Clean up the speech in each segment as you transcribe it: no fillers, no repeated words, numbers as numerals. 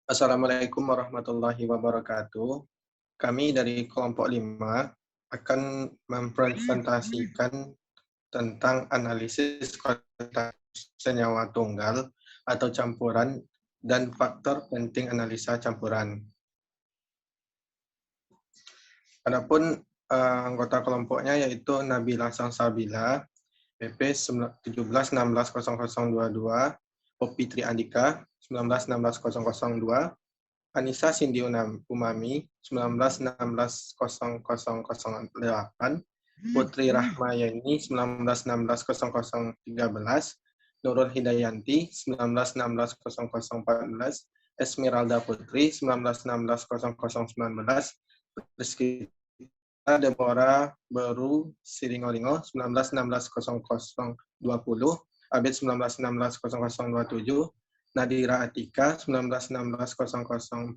Assalamualaikum warahmatullahi wabarakatuh. Kami dari kelompok 5 akan mempresentasikan tentang analisis kuantitas senyawa tunggal atau campuran dan faktor penting analisa campuran. Adapun anggota kelompoknya yaitu Nabila Salsabila, PP 17160022, Poppy Tri Andika 19160002, Anissa Cindy Umami 19160008, Putri Rahmayeni 19160013, Nurul Hidayanti 19160014, Esmeralda Putri 19160019, Rizky Deborah Beru Siringolingo 19160020, Abid 19160027, Nadira Atika 19160041,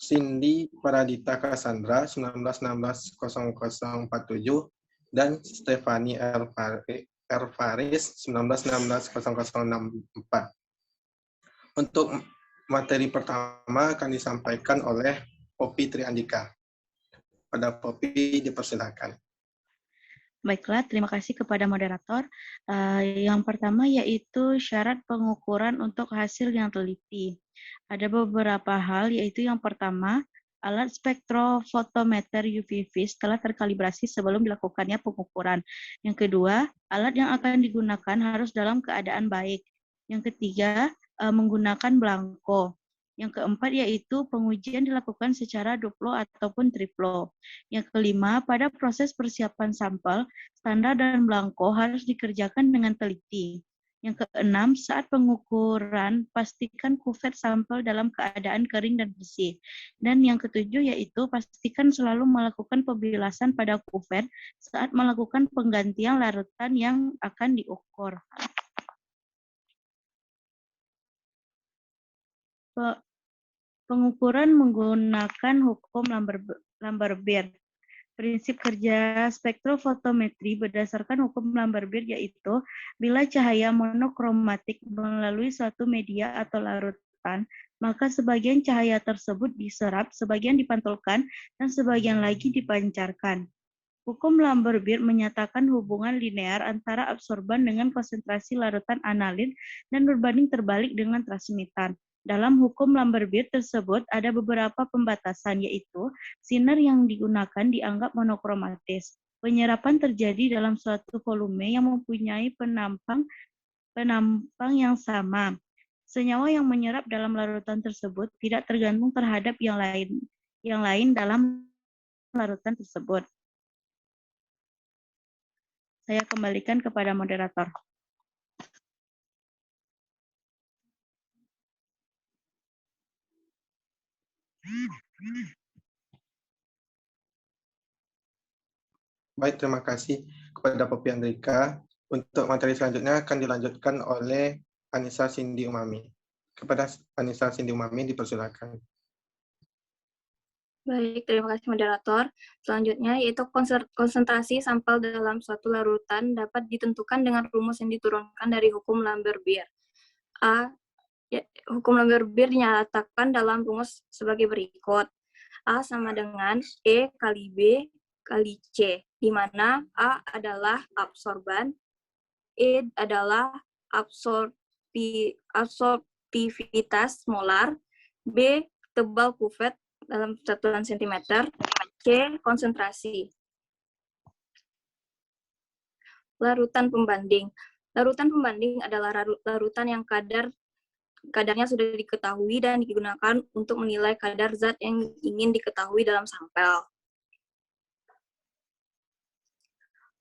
Cindy Paradita Cassandra 19160047, dan Stefani Faris 19160064. Untuk materi pertama akan disampaikan oleh Poppy Tri Andika. Pada Poppy dipersilakan. Baiklah, terima kasih kepada moderator. Yang pertama yaitu syarat pengukuran untuk hasil yang teliti. Ada beberapa hal, yaitu yang pertama, alat spektrofotometer UV-Vis telah terkalibrasi sebelum dilakukannya pengukuran. Yang kedua, alat yang akan digunakan harus dalam keadaan baik. Yang ketiga, menggunakan belangko. Yang keempat yaitu pengujian dilakukan secara duplo ataupun triplo. Yang kelima, pada proses persiapan sampel, standar dan belangko harus dikerjakan dengan teliti. Yang keenam, saat pengukuran, pastikan kuvet sampel dalam keadaan kering dan bersih. Dan yang ketujuh yaitu pastikan selalu melakukan pembilasan pada kuvet saat melakukan penggantian larutan yang akan diukur. Pengukuran menggunakan hukum Lambert-Beer. Prinsip kerja spektrofotometri berdasarkan hukum Lambert-Beer yaitu bila cahaya monokromatik melalui suatu media atau larutan, maka sebagian cahaya tersebut diserap, sebagian dipantulkan, dan sebagian lagi dipancarkan. Hukum Lambert-Beer menyatakan hubungan linear antara absorban dengan konsentrasi larutan analit dan berbanding terbalik dengan transmitan. Dalam hukum Lambert-Beer tersebut ada beberapa pembatasan, yaitu sinar yang digunakan dianggap monokromatis. Penyerapan terjadi dalam suatu volume yang mempunyai penampang yang sama. Senyawa yang menyerap dalam larutan tersebut tidak tergantung terhadap yang lain dalam larutan tersebut. Saya kembalikan kepada moderator. Baik, terima kasih kepada Poppy Andrika. Untuk materi selanjutnya akan dilanjutkan oleh Anissa Cindy Umami. Kepada Anissa Cindy Umami dipersilakan. Baik, terima kasih moderator. Selanjutnya yaitu konsentrasi sampel dalam suatu larutan dapat ditentukan dengan rumus yang diturunkan dari hukum Lambert-Beer. Hukum Lambert-Beer dinyatakan dalam rumus sebagai berikut. A sama dengan E kali B kali C, di mana A adalah absorban, E adalah absorptivitas molar, B tebal kuvet dalam satuan sentimeter, C konsentrasi. Larutan pembanding. Larutan pembanding adalah larutan yang kadarnya sudah diketahui dan digunakan untuk menilai kadar zat yang ingin diketahui dalam sampel.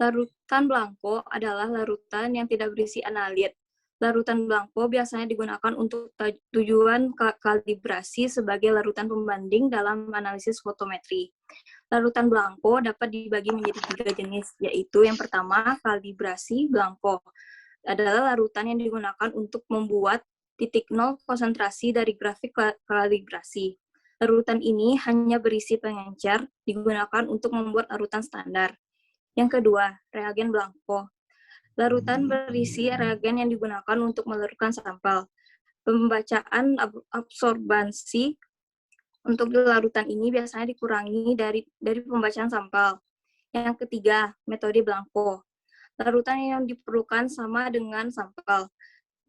Larutan belangko adalah larutan yang tidak berisi analit. Larutan belangko biasanya digunakan untuk tujuan kalibrasi sebagai larutan pembanding dalam analisis fotometri. Larutan belangko dapat dibagi menjadi 3 jenis, yaitu yang pertama, kalibrasi belangko. Adalah larutan yang digunakan untuk membuat titik nol konsentrasi dari grafik kalibrasi. Larutan ini hanya berisi pengencer, digunakan untuk membuat larutan standar. Yang kedua, reagen belangko. Larutan berisi reagen yang digunakan untuk melarutkan sampel. Pembacaan absorbansi untuk larutan ini biasanya dikurangi dari pembacaan sampel. Yang ketiga, metode Blanco. Larutan yang diperlukan sama dengan sampel,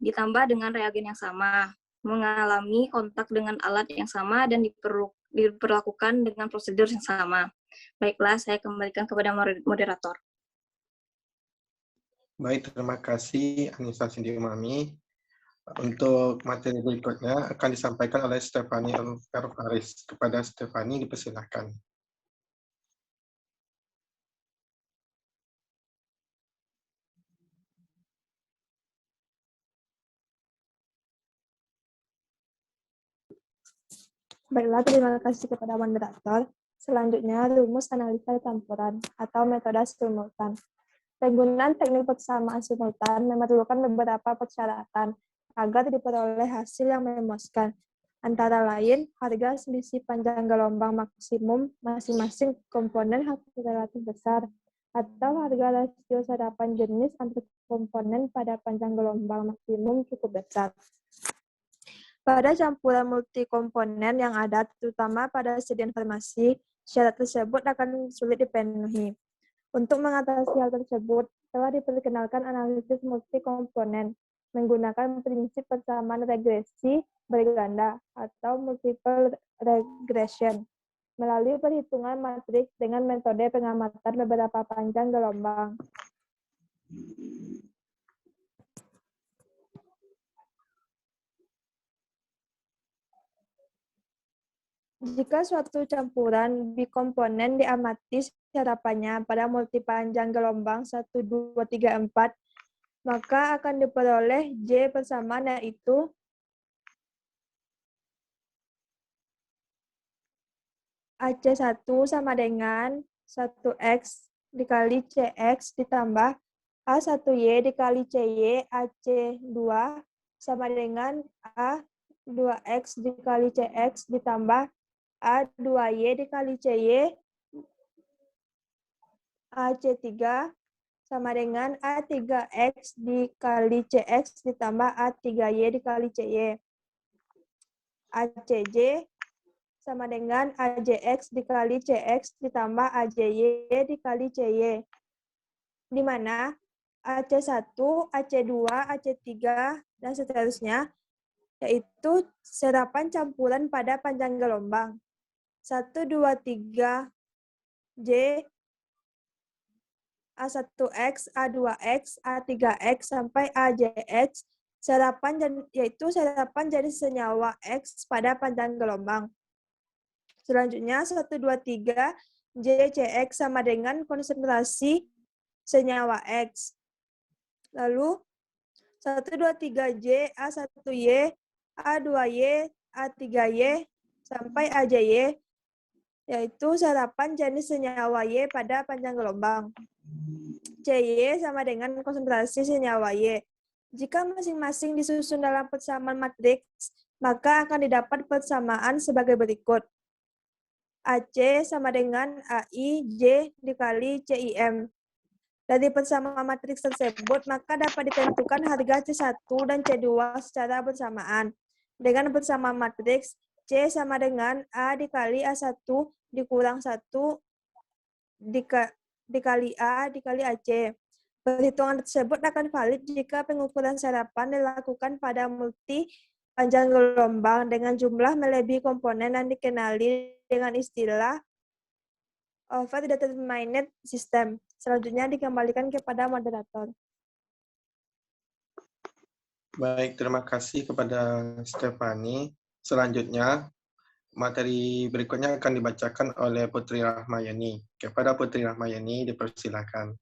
ditambah dengan reagen yang sama, mengalami kontak dengan alat yang sama, dan diperlakukan dengan prosedur yang sama. Baiklah, saya kembalikan kepada moderator. Baik, terima kasih Anissa Cindy Umami. Untuk materi berikutnya akan disampaikan oleh Stefani Ervaris. Kepada Stefani dipersilakan. Baiklah, terima kasih kepada moderator. Selanjutnya, rumus analisa campuran atau metode simultan. Penggunaan teknik persamaan simultan memerlukan beberapa persyaratan agar diperoleh hasil yang memuaskan. Antara lain, harga selisih panjang gelombang maksimum masing-masing komponen harus relatif besar, atau harga rasio serapan jenis antar komponen pada panjang gelombang maksimum cukup besar. Pada campuran multikomponen yang ada, terutama pada studi informasi, syarat tersebut akan sulit dipenuhi. Untuk mengatasi hal tersebut, telah diperkenalkan analisis multikomponen menggunakan prinsip persamaan regresi berganda atau multiple regression melalui perhitungan matriks dengan metode pengamatan beberapa panjang gelombang. Jika suatu campuran bikomponen diamati serapannya pada multipanjang gelombang 1, 2, 3, 4, maka akan diperoleh J persamaan yaitu AC1 sama dengan 1X dikali CX ditambah A1Y dikali CY AC2 sama dengan A2X dikali CX ditambah A2Y dikali CY AC3 sama dengan A3X dikali CX ditambah A3Y dikali CY. ACJ sama dengan AJX dikali CX ditambah AJY dikali CY. Di mana AC1, AC2, AC3, dan seterusnya, yaitu serapan campuran pada panjang gelombang. 1, 2, 3, J, A1X, A2X, A3X, sampai AJX, yaitu serapan jadi senyawa X pada panjang gelombang. Selanjutnya, 1, 2, 3, JCX sama dengan konsentrasi senyawa X. Lalu, 1, 2, 3, J, A1Y, A2Y, A3Y, sampai AJY, yaitu serapan jenis senyawa Y pada panjang gelombang. CY sama dengan konsentrasi senyawa Y. Jika masing-masing disusun dalam persamaan matriks, maka akan didapat persamaan sebagai berikut. AC sama dengan AI J dikali CIM. Dari persamaan matriks tersebut, maka dapat ditentukan harga C1 dan C2 secara bersamaan. Dengan persamaan matriks, C sama dengan A dikali A1 dikurang 1 dikali A dikali AC. Perhitungan tersebut akan valid jika pengukuran serapan dilakukan pada multi panjang gelombang dengan jumlah melebihi komponen yang dikenali dengan istilah over-determined system. Selanjutnya dikembalikan kepada moderator. Baik, terima kasih kepada Stefani. Selanjutnya, materi berikutnya akan dibacakan oleh Putri Rahmayani. Kepada Putri Rahmayani, dipersilakan.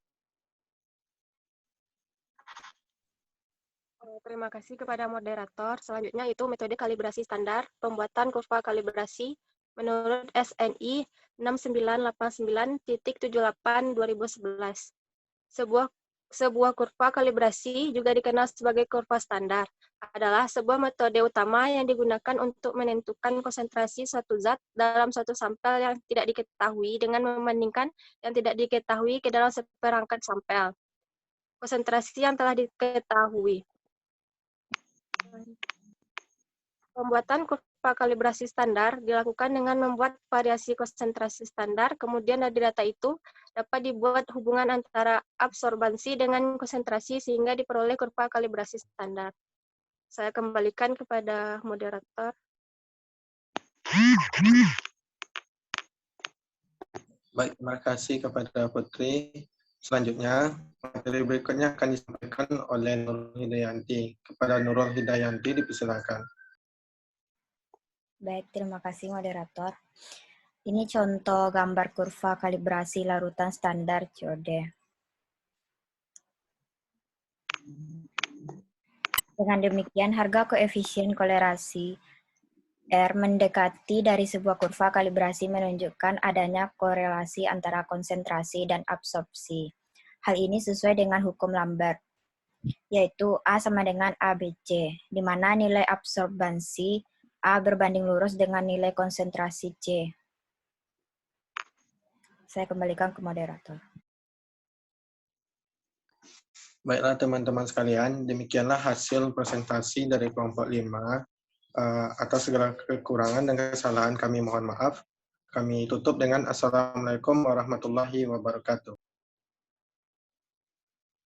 Terima kasih kepada moderator. Selanjutnya itu metode kalibrasi standar, pembuatan kurva kalibrasi menurut SNI 6989.78/2011. Sebuah kurva kalibrasi, juga dikenal sebagai kurva standar, adalah sebuah metode utama yang digunakan untuk menentukan konsentrasi suatu zat dalam suatu sampel yang tidak diketahui dengan membandingkan yang tidak diketahui ke dalam seperangkat sampel konsentrasi yang telah diketahui. Pembuatan kurva kalibrasi standar dilakukan dengan membuat variasi konsentrasi standar, kemudian dari data itu dapat dibuat hubungan antara absorbansi dengan konsentrasi sehingga diperoleh kurva kalibrasi standar. Saya kembalikan kepada moderator. Baik, terima kasih kepada Putri. Selanjutnya, materi berikutnya akan disampaikan oleh Nurul Hidayanti. Kepada Nurul Hidayanti, dipersilakan. Baik, terima kasih moderator. Ini contoh gambar kurva kalibrasi larutan standar COD. Dengan demikian, harga koefisien kolerasi R mendekati dari sebuah kurva kalibrasi menunjukkan adanya korelasi antara konsentrasi dan absorpsi. Hal ini sesuai dengan hukum Lambert, yaitu A sama dengan ABC, di mana nilai absorbansi A berbanding lurus dengan nilai konsentrasi C. Saya kembalikan ke moderator. Baiklah teman-teman sekalian, demikianlah hasil presentasi dari kelompok 5. Atas segala kekurangan dan kesalahan kami mohon maaf. Kami tutup dengan Assalamualaikum warahmatullahi wabarakatuh.